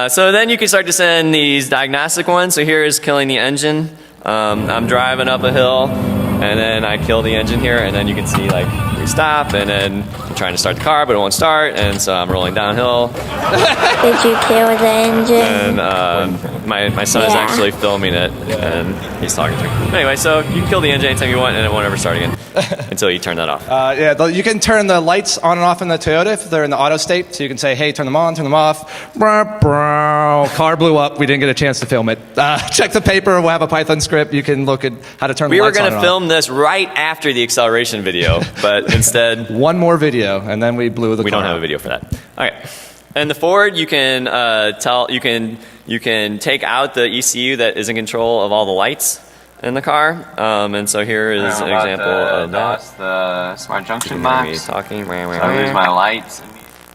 So then you can start to send these diagnostic ones. So here is killing the engine. I'm driving up a hill, and then I kill the engine here, and then you can see like we stop, and then I'm trying to start the car, but it won't start, and so I'm rolling downhill. Did you kill the engine? And my son is actually filming it, and he's talking to me. Anyway, so you can kill the engine anytime you want, and it won't ever start again until you turn that off. You can turn the lights on and off in the Toyota if they're in the auto state. So you can say, hey, turn them on, turn them off. Car blew up. We didn't get a chance to film it. Check the paper. We'll have a Python script. You can look at how to turn the lights on. We were going to film this right after the acceleration video, but instead... One more video, and then we blew the car. We don't have a video for that. Okay. And the Ford, you can you can take out the ECU that is in control of all the lights in the car. And so here is an example of that. The smart junction box. talking. So here's my lights.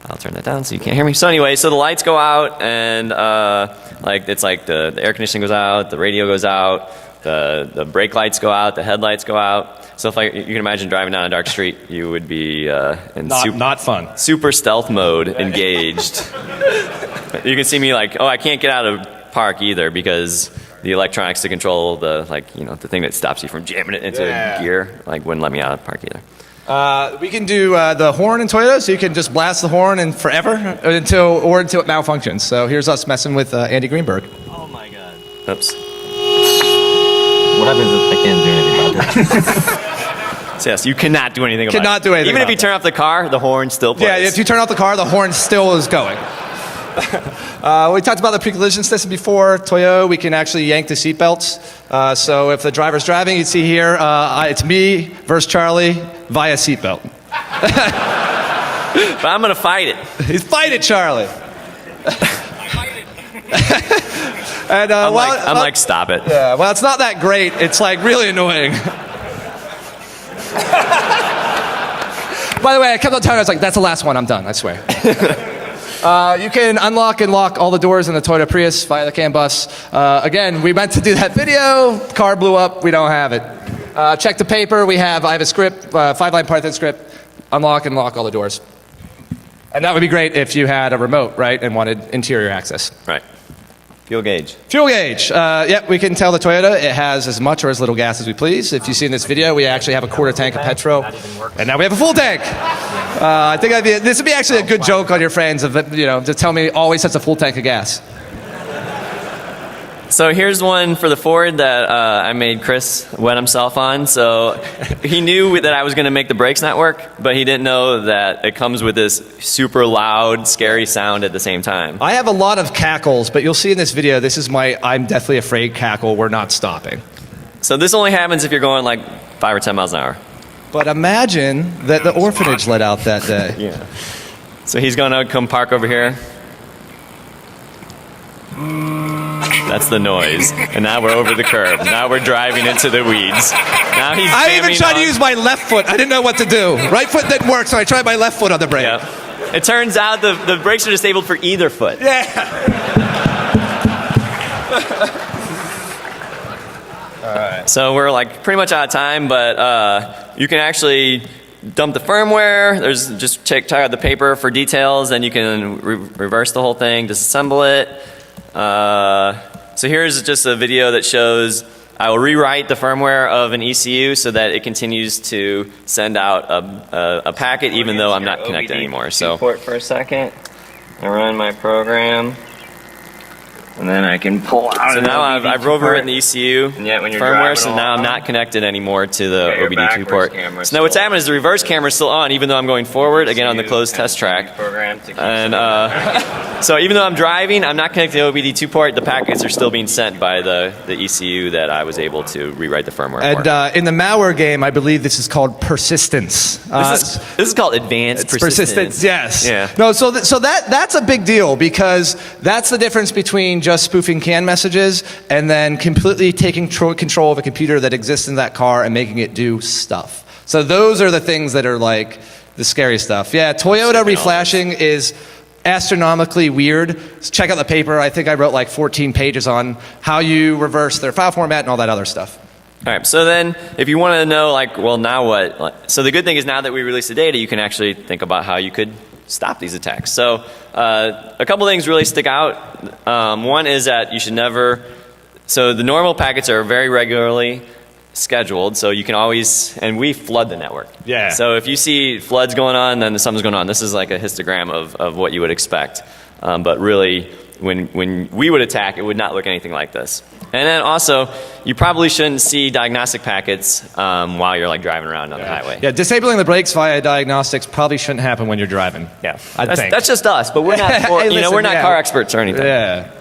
I'll turn that down so you can't hear me. So anyway, so the lights go out, and it's like the air conditioning goes out, the radio goes out, the brake lights go out, the headlights go out. So if you can imagine driving down a dark street, you would be in not fun. Super stealth mode, engaged. You can see me like, I can't get out of park either because the electronics to control the thing that stops you from jamming it into gear wouldn't let me out of park either. We can do the horn in Toyota, so you can just blast the horn and forever until it malfunctions. So here's us messing with Andy Greenberg. Oh my god. Oops. What happens if I can't do anything about this? So yes, you cannot do anything about it. Cannot do anything Even if about you turn off the car, the horn still plays. Yeah, if you turn off the car, the horn still is going. We talked about the pre-collision system before. Toyo, we can actually yank the seatbelts. So if the driver's driving, you see here, it's me versus Charlie via seatbelt. But I'm going to fight it. Fight it, Charlie. And, I'm like, stop it. Yeah, well, it's not that great. It's like really annoying. By the way, I kept on telling her, I was like, that's the last one, I'm done, I swear. You can unlock and lock all the doors in the Toyota Prius via the CAN bus. Again, we meant to do that video, car blew up, we don't have it. Check the paper, I have a script, 5-line Python script, unlock and lock all the doors. And that would be great if you had a remote, right, and wanted interior access. Right. Fuel gauge. Fuel gauge. Yep, we can tell the Toyota it has as much or as little gas as we please. If you see in this video, we actually have a quarter tank of petrol, and now we have a full tank. I think this would be actually a good joke on your friends, to tell me always has a full tank of gas. So here's one for the Ford that I made Chris wet himself on. So he knew that I was going to make the brakes not work, but he didn't know that it comes with this super loud, scary sound at the same time. I have a lot of cackles, but you'll see in this video, this is my I'm deathly afraid cackle. We're not stopping. So this only happens if you're going like 5 or 10 miles an hour. But imagine that the orphanage let out that day. Yeah. So he's going to come park over here. That's the noise. And now we're over the curb. Now we're driving into the weeds. Now he's I even tried on. to use my left foot. I didn't know what to do. Right foot didn't work, so I tried my left foot on the brake. Yeah. It turns out the brakes are disabled for either foot. Yeah. All right. So we're like pretty much out of time, but you can actually dump the firmware. There's just check out the paper for details, and you can reverse the whole thing, disassemble it. So here's just a video that shows I will rewrite the firmware of an ECU so that it continues to send out a packet even though I'm not connected anymore. So port for a second. I run my program. And then I can pull out. So now I've overwritten the ECU firmware, so now I'm not connected anymore to the OBD2 port. So now what's happened is the reverse camera is still on, even though I'm going forward, again on the closed test track. And so even though I'm driving, I'm not connected to the OBD2 port, the packets are still being sent by the ECU that I was able to rewrite the firmware for. And in the malware game, I believe this is called persistence. This is called advanced persistence. Yes. Yeah. No, so that's a big deal because that's the difference between just spoofing CAN messages and then completely taking control of a computer that exists in that car and making it do stuff. So those are the things that are like the scary stuff. Yeah, Toyota reflashing is astronomically weird. Check out the paper. I think I wrote like 14 pages on how you reverse their file format and all that other stuff. All right, so then if you want to know, like, well, now what? So the good thing is now that we release the data, you can actually think about how you could stop these attacks. So a couple things really stick out. One is that you should never, so the normal packets are very regularly scheduled, so you can always, and we flood the network. Yeah. So if you see floods going on, then something's going on. This is like a histogram of what you would expect. But really, when we would attack, it would not look anything like this. And then also, you probably shouldn't see diagnostic packets while you're like driving around on the highway. Yeah, disabling the brakes via diagnostics probably shouldn't happen when you're driving. Yeah, I think. That's just us, but we're not. Hey, we're not car experts or anything. Yeah.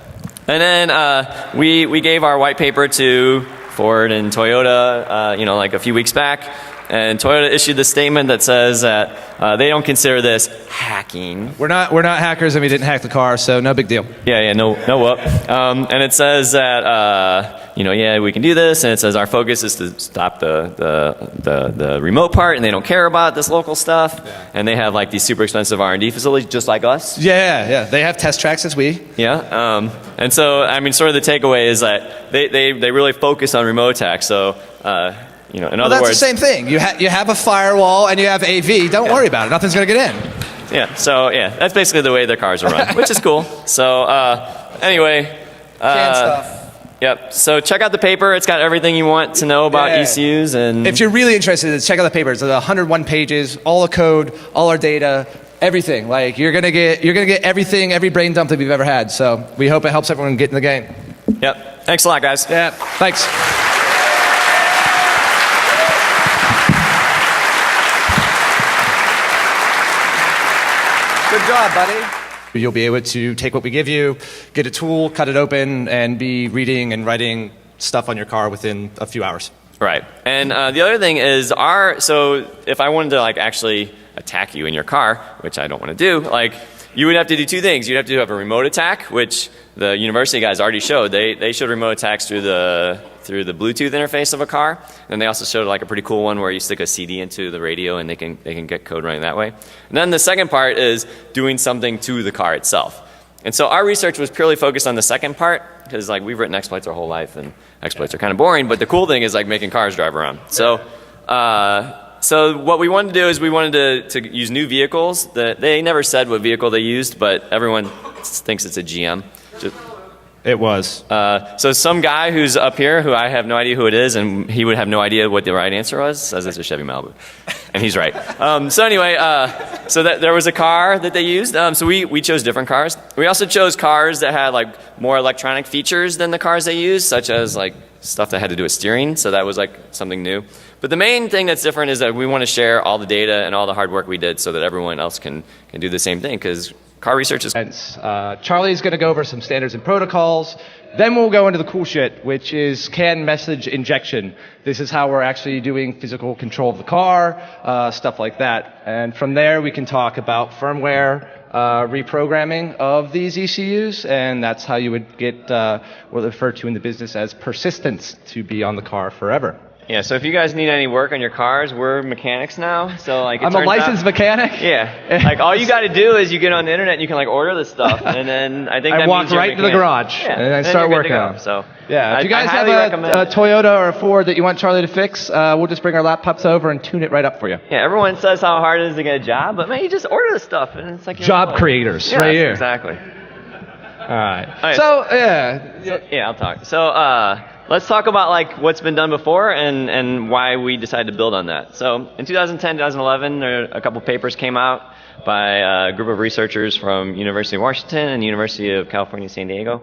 And then we gave our white paper to Ford and Toyota, like a few weeks back. And Toyota issued this statement that says that they don't consider this hacking. We're not hackers, and we didn't hack the car, so no big deal. Yeah, no whoop. And it says that we can do this, and it says our focus is to stop the remote part, and they don't care about this local stuff. Yeah. And they have like these super expensive R&D facilities, just like us. Yeah. They have test tracks as we. Yeah. And so I mean, sort of the takeaway is that they really focus on remote attacks. So. In other words, that's the same thing. You have a firewall and you have AV. Don't worry about it. Nothing's going to get in. Yeah. So that's basically the way their cars are run, which is cool. So anyway. Stuff. Yep. So check out the paper. It's got everything you want to know about ECUs. And if you're really interested, check out the paper. It's 101 pages, all the code, all our data, everything. Like you're gonna get everything, every brain dump that we've ever had. So we hope it helps everyone get in the game. Yep. Thanks a lot, guys. Yeah. Thanks. Good job, buddy. You'll be able to take what we give you, get a tool, cut it open, and be reading and writing stuff on your car within a few hours. Right. And the other thing is so if I wanted to like actually attack you in your car, which I don't want to do, like you would have to do two things. You'd have to have a remote attack, which the university guys already showed. They showed remote attacks through the Bluetooth interface of a car. And they also showed like a pretty cool one where you stick a CD into the radio and they can get code running that way. And then the second part is doing something to the car itself. And so our research was purely focused on the second part because like we've written exploits our whole life and exploits are kind of boring. But the cool thing is like making cars drive around. So So what we wanted to do is we wanted to use new vehicles. They never said what vehicle they used, but everyone thinks it's a GM. It was. So some guy who's up here, who I have no idea who it is, and he would have no idea what the right answer was, says it's a Chevy Malibu. And he's right. So anyway, there was a car that they used. So we chose different cars. We also chose cars that had like more electronic features than the cars they used, such as like stuff that had to do with steering. So that was like something new. But the main thing that's different is that we want to share all the data and all the hard work we did so that everyone else can do the same thing, because car research is... Charlie's going to go over some standards and protocols. Then we'll go into the cool shit, which is CAN message injection. This is how we're actually doing physical control of the car, stuff like that. And from there, we can talk about firmware reprogramming of these ECUs, and that's how you would get what referred to in the business as persistence, to be on the car forever. Yeah, so if you guys need any work on your cars, we're mechanics now. So like, I'm a licensed mechanic. Yeah, like all you got to do is you get on the internet and you can like order the stuff, and then I think that walk means right to the garage and I start working on it. So yeah, if you guys have a Toyota or a Ford that you want Charlie to fix, we'll just bring our laptops over and tune it right up for you. Yeah, everyone says how hard it is to get a job, but man, you just order the stuff and it's like job creators, yes, right here. Exactly. All right. So yeah, I'll talk. So let's talk about like what's been done before and why we decided to build on that. So in 2010, 2011, a couple papers came out by a group of researchers from University of Washington and University of California, San Diego,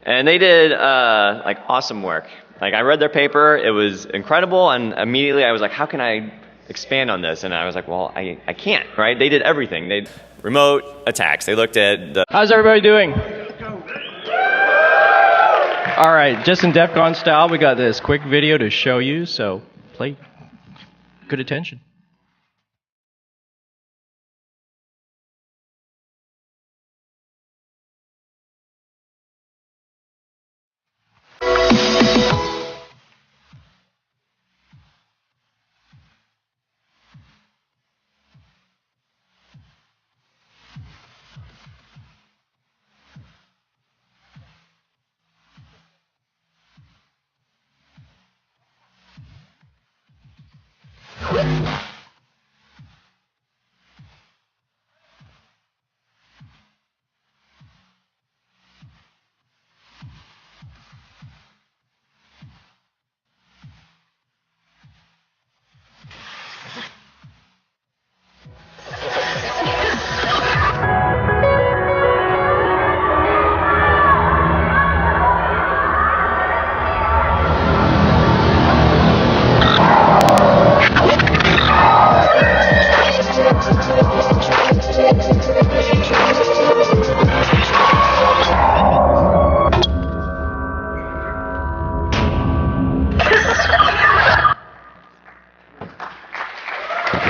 and they did like awesome work. Like I read their paper, it was incredible, and immediately I was like, how can I expand on this? And I was like, well, I can't. Right? They did everything. They remote attacks. They looked at the... How's everybody doing? All right, just in Defcon style, we got this quick video to show you, so play good attention.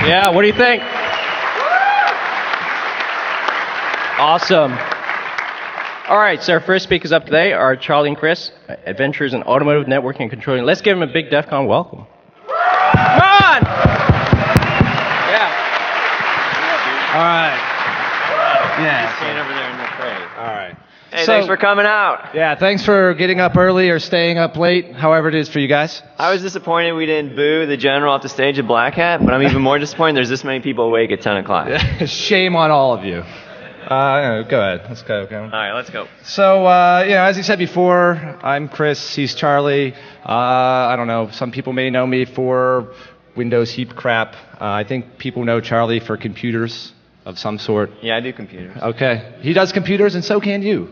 Yeah, what do you think? Awesome. All right, so our first speakers up today are Charlie and Chris, adventurers in automotive networking and controlling. Let's give them a big Defcon welcome. Come on! Yeah. all right. Yeah. Stand over there in the crate. All right. Hey, thanks for coming out. Yeah, thanks for getting up early or staying up late, however it is for you guys. I was disappointed we didn't boo the general off the stage at Black Hat, but I'm even more disappointed there's this many people awake at 10 o'clock. Shame on all of you. Go ahead. Let's go, Kevin. All right, let's go. So, as you said before, I'm Chris. He's Charlie. I don't know. Some people may know me for Windows heap crap. I think people know Charlie for computers of some sort. Yeah, I do computers. Okay. He does computers, and so can you.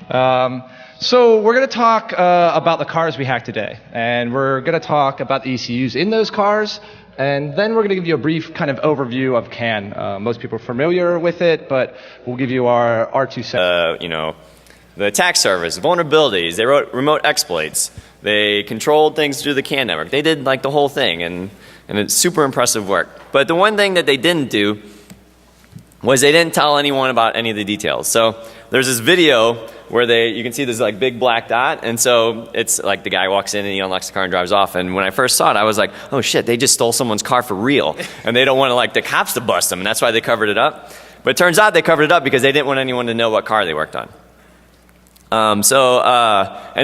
So we're going to talk about the cars we hack today, and we're going to talk about the ECUs in those cars, and then we're going to give you a brief kind of overview of CAN. Most people are familiar with it, but we'll give you our 2 cents. The attack surface, vulnerabilities. They wrote remote exploits. They controlled things through the CAN network. They did like the whole thing, and it's super impressive work. But the one thing that they didn't do was they didn't tell anyone about any of the details. So there's this video where you can see this like big black dot, and so it's like the guy walks in and he unlocks the car and drives off. And when I first saw it, I was like, oh shit, they just stole someone's car for real, and they don't want like the cops to bust them, and that's why they covered it up. But it turns out they covered it up because they didn't want anyone to know what car they worked on. And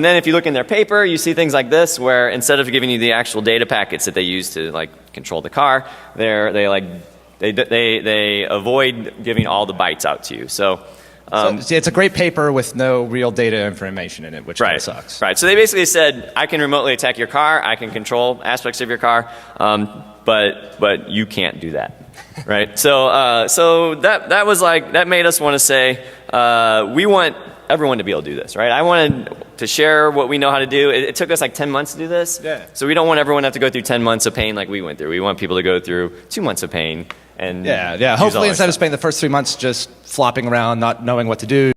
then if you look in their paper, you see things like this, where instead of giving you the actual data packets that they use to like control the car, they avoid giving all the bytes out to you. So it's a great paper with no real data information in it, which kind of sucks. Right. So they basically said, I can remotely attack your car, I can control aspects of your car, but you can't do that. Right. So that was like, that made us want to say, we want everyone to be able to do this, right? I wanted to share what we know how to do. It took us like 10 months to do this. Yeah. So we don't want everyone to have to go through 10 months of pain like we went through. We want people to go through 2 months of pain. And hopefully instead of spending the first 3 months just flopping around, not knowing what to do,